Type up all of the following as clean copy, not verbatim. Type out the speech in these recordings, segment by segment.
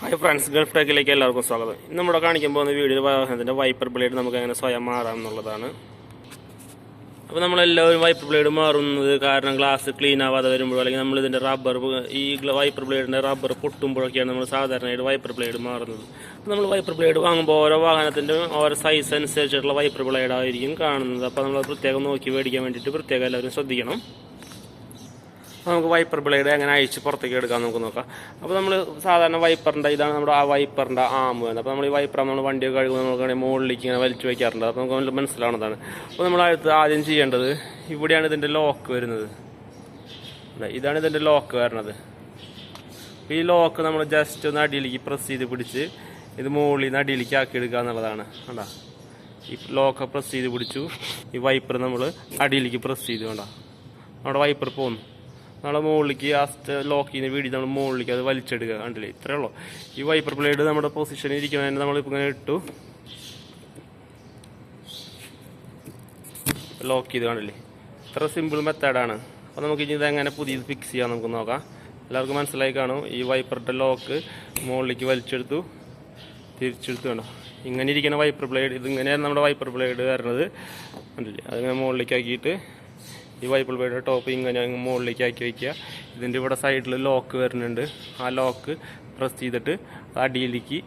Hi friends, Gulf ടെക്കിലേക്ക് എല്ലാവർക്കും സ്വാഗതം. ഇന്ന് നമ്മുടെ കാണിക്കാൻ പോകുന്ന വീഡിയോ വാഹനത്തിൻ്റെ വൈപ്പർ ബ്ലേഡ് നമുക്ക് എങ്ങനെ സ്വയം മാറാം എന്നുള്ളതാണ്. അപ്പോൾ നമ്മളെല്ലാവരും വൈപ്പർ ബ്ലേഡ് മാറുന്നത് കാരണം ഗ്ലാസ് ക്ലീൻ ആവാതെ വരുമ്പോഴോ അല്ലെങ്കിൽ നമ്മളിതിൻ്റെ റബ്ബർ ഈ വൈപ്പർ ബ്ലേഡിൻ്റെ റബ്ബർ പൊട്ടുമ്പോഴൊക്കെയാണ് നമ്മൾ സാധാരണയായിട്ട് വൈപ്പർ ബ്ലേഡ് മാറുന്നത്. അപ്പോൾ നമ്മൾ വൈപ്പർ ബ്ലേഡ് വാങ്ങുമ്പോൾ ഓരോ വാഹനത്തിൻ്റെ ഓരോ സൈസ് അനുസരിച്ചിട്ടുള്ള വൈപ്പർ ബ്ലേഡ് ആയിരിക്കും കാണുന്നത്. അപ്പോൾ നമ്മൾ പ്രത്യേകം നോക്കി മേടിക്കാൻ വേണ്ടിയിട്ട് പ്രത്യേകം എല്ലാവരും ശ്രദ്ധിക്കണം. നമുക്ക് വൈപ്പർ ബ്ലേഡ് എങ്ങനെ അഴിച്ച് പുറത്തേക്ക് എടുക്കാൻ നമുക്ക് നോക്കാം. അപ്പോൾ നമ്മൾ സാധാരണ വൈപ്പറിൻ്റെ ഇതാണ് നമ്മുടെ ആ വൈപ്പറിൻ്റെ ആമ്പ് വരുന്നത്. അപ്പോൾ നമ്മൾ ഈ വൈപ്പർ നമ്മൾ വണ്ടിയൊക്കെ കഴുകുമ്പോൾ നമുക്ക് മുകളിലേക്ക് ഇങ്ങനെ വലിച്ചു വയ്ക്കാറുണ്ട്. അപ്പോൾ നമുക്ക് മനസ്സിലാവുന്നതാണ്. അപ്പോൾ നമ്മൾ ആദ്യം ചെയ്യേണ്ടത് ഇവിടെയാണ് ഇതിൻ്റെ ലോക്ക് വരുന്നത്. ഇതാണ് ഇതിൻ്റെ ലോക്ക് വരുന്നത്. അപ്പോൾ ഈ ലോക്ക് നമ്മൾ ജസ്റ്റ് ഒന്ന് അടിയിലേക്ക് പ്രസ് ചെയ്ത് പിടിച്ച് ഇത് മുകളിൽ നിന്ന് അടിയിലേക്ക് ആക്കി എടുക്കുക എന്നുള്ളതാണ്. കണ്ടോ, ഈ ലോക്ക് പ്രസ് ചെയ്ത് പിടിച്ചു. ഈ വൈപ്പർ നമ്മൾ അടിയിലേക്ക് പ്രസ് ചെയ്ത് കണ്ടോ നമ്മുടെ വൈപ്പർ പോകുന്നു. നമ്മളെ മുകളിലേക്ക് ആ ലോക്കിൽ നിന്ന് വീടി നമ്മൾ മുകളിലേക്ക് അത് വലിച്ചെടുക്കുക. കണ്ടില്ലേ, ഇത്രയേ ഉള്ളൂ. ഈ വൈപ്പർ ബ്ലേഡ് നമ്മുടെ പൊസിഷനിൽ ഇരിക്കുന്നതിന് നമ്മളിപ്പോൾ ഇങ്ങനെ ഇട്ടു ലോക്ക് ചെയ്ത്. കണ്ടില്ലേ, ഇത്ര സിമ്പിൾ മെത്തേഡാണ്. അപ്പോൾ നമുക്ക് ഇനി ഇതെങ്ങനെ പുതിയത് ഫിക്സ് ചെയ്യാൻ നമുക്ക് നോക്കാം. എല്ലാവർക്കും മനസ്സിലായി കാണും. ഈ വൈപ്പറിൻ്റെ ലോക്ക് മുകളിലേക്ക് വലിച്ചെടുത്തു, തിരിച്ചെടുത്തു. വേണം ഇങ്ങനെ ഇരിക്കുന്ന വൈപ്പർ ബ്ലേഡ്, ഇതിങ്ങനെയാണ് നമ്മുടെ വൈപ്പർ ബ്ലേഡ് വരുന്നത്. കണ്ടില്ലേ, അതിങ്ങനെ മുകളിലേക്ക് ആക്കിയിട്ട് ഈ വൈപ്പർ ബ്ലേഡ് ടോപ്പ് ഇങ്ങനെ മുകളിലേക്ക് ആക്കി വയ്ക്കുക. ഇതിൻ്റെ ഇവിടെ സൈഡിൽ ലോക്ക് വരുന്നുണ്ട്. ആ ലോക്ക് പ്രസ് ചെയ്തിട്ട് അടിയിലേക്ക്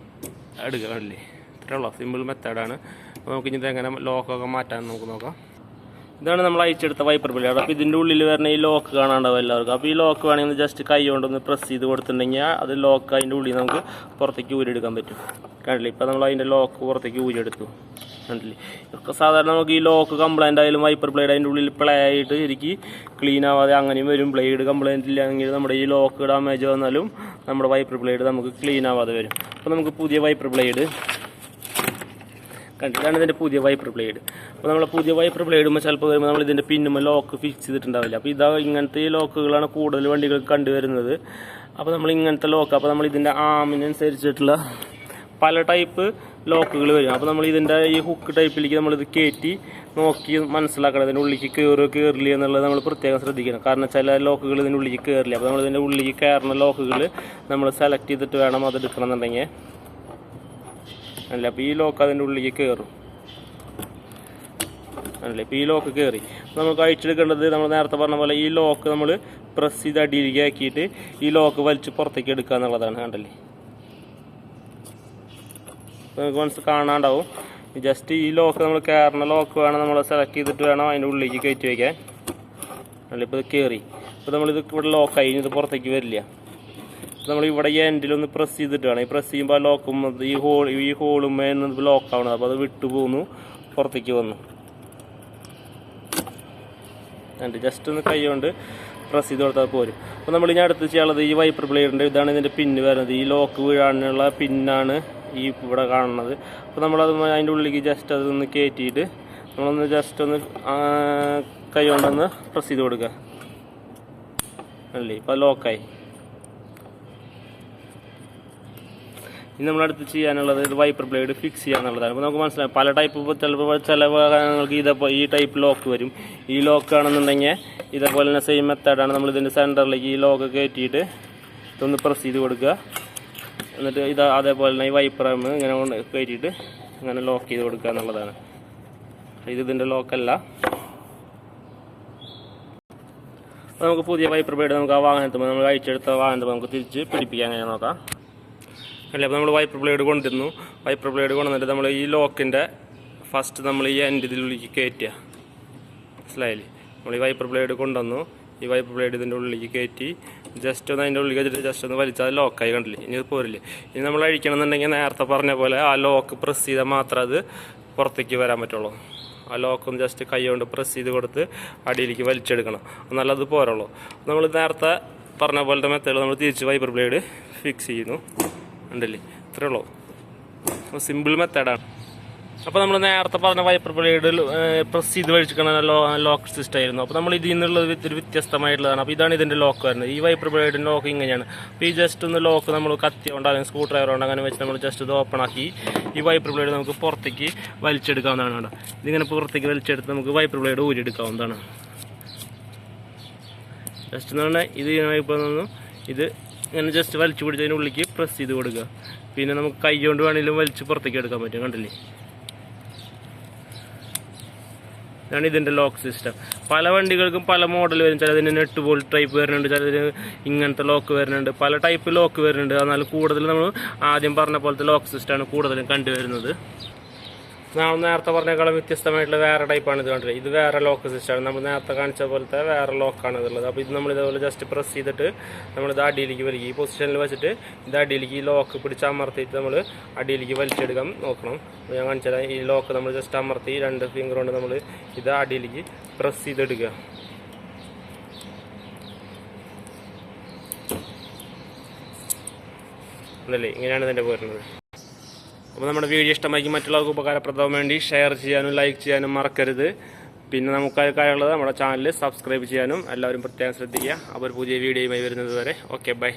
എടുക്കുക. കണ്ടില്ലേ, ഇത്രയുള്ള സിമ്പിൾ മെത്തേഡാണ്. അപ്പോൾ നമുക്ക് ഇനി ഇതെങ്ങനെ ലോക്കൊക്കെ മാറ്റാൻ നമുക്ക് നോക്കാം. ഇതാണ് നമ്മൾ അയച്ചെടുത്ത വൈപ്പർ ബ്ലേഡ്. അപ്പോൾ ഇതിൻ്റെ ഉള്ളിൽ വരുന്ന ഈ ലോക്ക് കാണാണ്ടാവും എല്ലാവർക്കും. അപ്പോൾ ഈ ലോക്ക് വേണമെങ്കിൽ ജസ്റ്റ് കൈ കൊണ്ടൊന്ന് പ്രസ് ചെയ്ത് കൊടുത്തിട്ടുണ്ടെങ്കിൽ അത് ലോക്ക് അതിൻ്റെ ഉള്ളിൽ നമുക്ക് പുറത്തേക്ക് ഊരിയെടുക്കാൻ പറ്റും. കണ്ടില്ലേ, ഇപ്പോൾ നമ്മൾ അതിൻ്റെ ലോക്ക് പുറത്തേക്ക് ഊരിയെടുത്തു. കണ്ടില്ലേ, സാധാരണ നമുക്ക് ഈ ലോക്ക് കംപ്ലൈൻ്റ് ആയാലും വൈപ്പർ ബ്ലേഡ് അതിൻ്റെ ഉള്ളിൽ പ്ലേ ആയിട്ട് ശരിക്കും ക്ലീൻ ആവാതെ അങ്ങനെയും വരും. ബ്ലേഡ് കംപ്ലൈൻറ്റ് ഇല്ലെങ്കിൽ നമ്മുടെ ഈ ലോക്ക് ഡാമേജ് വന്നാലും നമ്മുടെ വൈപ്പർ ബ്ലേഡ് നമുക്ക് ക്ലീൻ ആവാതെ വരും. അപ്പോൾ നമുക്ക് പുതിയ വൈപ്പർ ബ്ലേഡ് കണ്ടിട്ടാണ് ഇതിൻ്റെ പുതിയ വൈപ്പർ ബ്ലേഡ്. അപ്പോൾ നമ്മൾ പുതിയ വൈപ്പർ ബ്ലേഡുമ്പോൾ ചിലപ്പോൾ വരുമ്പോൾ നമ്മൾ ഇതിൻ്റെ പിന്നുമ്പോൾ ലോക്ക് ഫിക്സ് ചെയ്തിട്ടുണ്ടാവില്ല. അപ്പോൾ ഇതാ ഇങ്ങനത്തെ ഈ ലോക്കുകളാണ് കൂടുതൽ വണ്ടികൾക്ക് കണ്ടുവരുന്നത്. അപ്പോൾ നമ്മൾ ഇങ്ങനത്തെ ലോക്ക്, അപ്പോൾ നമ്മൾ ഇതിൻ്റെ ആമിനനുസരിച്ചിട്ടുള്ള പല ടൈപ്പ് ലോക്കുകൾ വരും. അപ്പോൾ നമ്മൾ ഇതിൻ്റെ ഈ ഹുക്ക് ടൈപ്പിലേക്ക് നമ്മളിത് കയറ്റി നോക്കി മനസ്സിലാക്കണം ഇതിൻ്റെ ഉള്ളിലേക്ക് കയറില്ല എന്നുള്ളത് നമ്മൾ പ്രത്യേകം ശ്രദ്ധിക്കണം. കാരണം ചില ലോക്കുകൾ ഇതിൻ്റെ ഉള്ളിലേക്ക് കയറില്ല. അപ്പോൾ നമ്മൾ ഇതിൻ്റെ ഉള്ളിലേക്ക് കയറുന്ന ലോക്കുകൾ നമ്മൾ സെലക്ട് ചെയ്തിട്ട് വേണം അത് എടുക്കണം എന്നുണ്ടെങ്കിൽ. അല്ല, അപ്പോൾ ഈ ലോക്ക് അതിൻ്റെ ഉള്ളിലേക്ക് കയറും. അല്ലേ, ഇപ്പോൾ ഈ ലോക്ക് കയറി നമുക്ക് അഴിച്ചെടുക്കേണ്ടത് നമ്മൾ നേരത്തെ പറഞ്ഞ പോലെ ഈ ലോക്ക് നമ്മൾ പ്രസ് ചെയ്ത് അടിയിലേക്ക് ആക്കിയിട്ട് ഈ ലോക്ക് വലിച്ച് പുറത്തേക്ക് എടുക്കുക എന്നുള്ളതാണ്. കണ്ടല്ലേ, നമുക്ക് മനസ്സിൽ കാണാണ്ടാവും. ജസ്റ്റ് ഈ ലോക്ക് നമ്മൾ കയറുന്ന ലോക്ക് വേണം നമ്മൾ സെലക്ട് ചെയ്തിട്ട് വേണം അതിൻ്റെ ഉള്ളിലേക്ക് കയറ്റി വയ്ക്കാൻ. അല്ല, ഇപ്പോൾ ഇത് കയറി. ഇപ്പോൾ നമ്മളിത് ഇവിടെ ലോക്കായി, ഇത് പുറത്തേക്ക് വരില്ല. നമ്മൾ ഇവിടെ ഈ എൻഡിലൊന്ന് പ്രസ് ചെയ്തിട്ട് വേണം. ഈ പ്രസ് ചെയ്യുമ്പോൾ ആ ലോക്കും ഈ ഹോളുമേ ലോക്കാവണം. അപ്പോൾ അത് വിട്ടു പോന്നു, പുറത്തേക്ക് വന്നു. എന്നിട്ട് ജസ്റ്റ് ഒന്ന് കൈ കൊണ്ട് പ്രസ് ചെയ്ത് കൊടുത്താൽ പോരും. അപ്പോൾ നമ്മൾ ഇനി അടുത്ത് ചെയ്യാനുള്ളത് ഈ വൈപ്പർ ബ്ലേഡിൻ്റെ ഇതാണ് ഇതിൻ്റെ പിന്ന് വരുന്നത്. ഈ ലോക്ക് വീഴാനുള്ള പിന്നാണ് ഈ ഇവിടെ കാണുന്നത്. അപ്പോൾ നമ്മളത് അതിൻ്റെ ഉള്ളിലേക്ക് ജസ്റ്റ് അതൊന്ന് കയറ്റിയിട്ട് നമ്മളൊന്ന് ജസ്റ്റ് ഒന്ന് കൈ കൊണ്ടൊന്ന് പ്രസ് ചെയ്ത് കൊടുക്കുക. അല്ലേ, ഇപ്പോൾ ലോക്കായി. ഇനി നമ്മളടുത്ത് ചെയ്യാനുള്ളത് ഇത് വൈപ്പർ ബ്ലേഡ് ഫിക്സ് ചെയ്യാന്നുള്ളതാണ്. അപ്പോൾ നമുക്ക് മനസ്സിലായി പല ടൈപ്പ്, ചിലപ്പോൾ ചില വാഹനങ്ങൾക്ക് ഇതേപോലെ ഈ ടൈപ്പ് ലോക്ക് വരും. ഈ ലോക്ക് ആണെന്നുണ്ടെങ്കിൽ ഇതേപോലെ തന്നെ സെയിം മെത്തേഡാണ്. നമ്മൾ ഇതിൻ്റെ സെൻറ്ററിലേക്ക് ഈ ലോക്ക് കയറ്റിയിട്ട് ഇതൊന്ന് പ്രസ് ചെയ്ത് കൊടുക്കുക. എന്നിട്ട് ഇത് അതേപോലെ തന്നെ ഈ വൈപ്പർ ഇങ്ങനെ കൊണ്ട് കയറ്റിയിട്ട് ഇങ്ങനെ ലോക്ക് ചെയ്ത് കൊടുക്കുക എന്നുള്ളതാണ്. ഇതിൻ്റെ ലോക്കല്ല. അപ്പോൾ നമുക്ക് പുതിയ വൈപ്പർ ബ്ലേഡ് നമുക്ക് ആ വാഹനത്തിൽ നമ്മൾ അഴിച്ചെടുത്ത വാഹനത്തിൽ നമുക്ക് തിരിച്ച് പിടിപ്പിക്കാൻ അങ്ങനെ നോക്കാം. അല്ലേ, അപ്പോൾ നമ്മൾ വൈപ്പർ ബ്ലേഡ് കൊണ്ടുവന്നു. വൈപ്പർ ബ്ലേഡ് കൊണ്ടുവന്നിട്ട് നമ്മൾ ഈ ലോക്കിൻ്റെ ഫസ്റ്റ് നമ്മൾ ഈ എൻഡ് ഇതിനുള്ളിലേക്ക് കയറ്റുക. മനസ്സിലായില്ലേ, നമ്മൾ ഈ വൈപ്പർ ബ്ലേഡ് കൊണ്ടുവന്നു. ഈ വൈപ്പർ ബ്ലേഡ് ഇതിൻ്റെ ഉള്ളിലേക്ക് കയറ്റി ജസ്റ്റ് ഒന്ന് അതിൻ്റെ ഉള്ളിൽ വെച്ചിട്ട് ജസ്റ്റ് ഒന്ന് വലിച്ചാൽ ലോക്കായി. കണ്ടില്ലേ, ഇനി ഇത് പോരില്ലേ. ഇനി നമ്മൾ അഴിക്കണം എന്നുണ്ടെങ്കിൽ നേരത്തെ പറഞ്ഞ പോലെ ആ ലോക്ക് പ്രസ് ചെയ്താൽ മാത്രമേ അത് പുറത്തേക്ക് വരാൻ പറ്റുള്ളൂ. ആ ലോക്കൊന്ന് ജസ്റ്റ് കൈ കൊണ്ട് പ്രസ് ചെയ്ത് കൊടുത്ത് അടിയിലേക്ക് വലിച്ചെടുക്കണം, നല്ലത് പോരുള്ളൂ. നമ്മൾ നേരത്തെ പറഞ്ഞ പോലത്തെ മെത്തേഡ് നമ്മൾ തിരിച്ച് വൈപ്പർ ബ്ലേഡ് ഫിക്സ് ചെയ്യുന്നു. ഉണ്ടല്ലേ, ഇത്രയേ ഉള്ളൂ. സിമ്പിൾ മെത്തേഡാണ്. അപ്പോൾ നമ്മൾ നേരത്തെ പറഞ്ഞ വൈപ്പർ ബ്ലേഡ് പ്രസ് ചെയ്ത് വലിച്ചിരിക്കുന്ന ലോക്ക് സിസ്റ്റം ആയിരുന്നു. അപ്പോൾ നമ്മൾ ഇതിൽ നിന്നുള്ളത് ഒരു വ്യത്യസ്തമായിട്ടുള്ളതാണ്. അപ്പോൾ ഇതാണ് ഇതിൻ്റെ ലോക്ക് വരുന്നത്. ഈ വൈപ്പർ ബ്ലേഡിൻ്റെ ലോക്ക് ഇങ്ങനെയാണ്. അപ്പോൾ ഈ ജസ്റ്റ് ഒന്ന് ലോക്ക് നമ്മൾ കത്തി കൊണ്ട് അല്ലെങ്കിൽ സ്ക്രൂ ഡ്രൈവർ കൊണ്ട് അങ്ങനെ വെച്ച് നമ്മൾ ജസ്റ്റ് ഇത് ഓപ്പൺ ആക്കി ഈ വൈപ്പർ ബ്ലേഡ് നമുക്ക് പുറത്തേക്ക് വലിച്ചെടുക്കാവുന്നതാണ്. ഇതിങ്ങനെ പുറത്തേക്ക് വലിച്ചെടുത്ത് നമുക്ക് വൈപ്പർ ബ്ലേഡ് ഊരിയെടുക്കാവുന്നതാണ്. ജസ്റ്റ് എന്ന് പറഞ്ഞാൽ ഇത് ഇപ്പോൾ ഇത് ഇങ്ങനെ ജസ്റ്റ് വലിച്ചു പിടിച്ചതിൻ്റെ ഉള്ളിലേക്ക് പ്രസ് ചെയ്ത് കൊടുക്കുക. പിന്നെ നമുക്ക് കൈ കൊണ്ട് വേണമെങ്കിലും വലിച്ച് പുറത്തേക്ക് എടുക്കാൻ പറ്റും. കണ്ടില്ലേ, ഇതാണ് ഇതിൻ്റെ ലോക്ക് സിസ്റ്റം. പല വണ്ടികൾക്കും പല മോഡൽ വരും. ചിലതിന് നെറ്റ് ബോൾട്ട് ടൈപ്പ് വരുന്നുണ്ട്, ചിലതിന് ഇങ്ങനത്തെ ലോക്ക് വരുന്നുണ്ട്, പല ടൈപ്പ് ലോക്ക് വരുന്നുണ്ട്. എന്നാലും കൂടുതൽ നമ്മൾ ആദ്യം പറഞ്ഞ പോലത്തെ ലോക്ക് സിസ്റ്റമാണ് കൂടുതലും കണ്ടുവരുന്നത്. നമ്മൾ നേരത്തെ പറഞ്ഞേക്കാളും വ്യത്യസ്തമായിട്ടുള്ള വേറെ ടൈപ്പാണ് ഇത് കണ്ടില്ല. ഇത് വേറെ ലോക്ക് സിസ്റ്റമാണ്. നമ്മൾ നേരത്തെ കാണിച്ച പോലത്തെ വേറെ ലോക്കാണ് ഇതുള്ളത്. അപ്പോൾ ഇത് നമ്മൾ ഇതേപോലെ ജസ്റ്റ് പ്രസ് ചെയ്തിട്ട് നമ്മളിത് അടിയിലേക്ക് വലിക്കും. ഈ പൊസിഷനിൽ വെച്ചിട്ട് ഇത് അടിയിലേക്ക് ഈ ലോക്ക് പിടിച്ച് അമർത്തിയിട്ട് നമ്മൾ അടിയിലേക്ക് വലിച്ചെടുക്കാൻ നോക്കണം. ഞാൻ കാണിച്ചാൽ ഈ ലോക്ക് നമ്മൾ ജസ്റ്റ് അമർത്തി 2 ഫിംഗർ കൊണ്ട് നമ്മൾ ഇത് അടിയിലേക്ക് പ്രസ് ചെയ്തെടുക്കുക. അതല്ലേ, ഇങ്ങനെയാണ് ഇതിൻ്റെ പോരുന്നത്. അപ്പോൾ നമ്മുടെ വീഡിയോ ഇഷ്ടമാക്കി മറ്റുള്ളവർക്ക് ഉപകാരപ്രദമാകാൻ വേണ്ടി ഷെയർ ചെയ്യാനും ലൈക്ക് ചെയ്യാനും മറക്കരുത്. പിന്നെ നമുക്ക് കാര്യമുള്ളത് നമ്മുടെ ചാനൽ സബ്സ്ക്രൈബ് ചെയ്യാനും എല്ലാവരും പ്രത്യേകം ശ്രദ്ധിക്കുക. അപ്പോൾ ഒരു പുതിയ വീഡിയോയുമായി വരുന്നത് വരെ ഓക്കെ, ബൈ.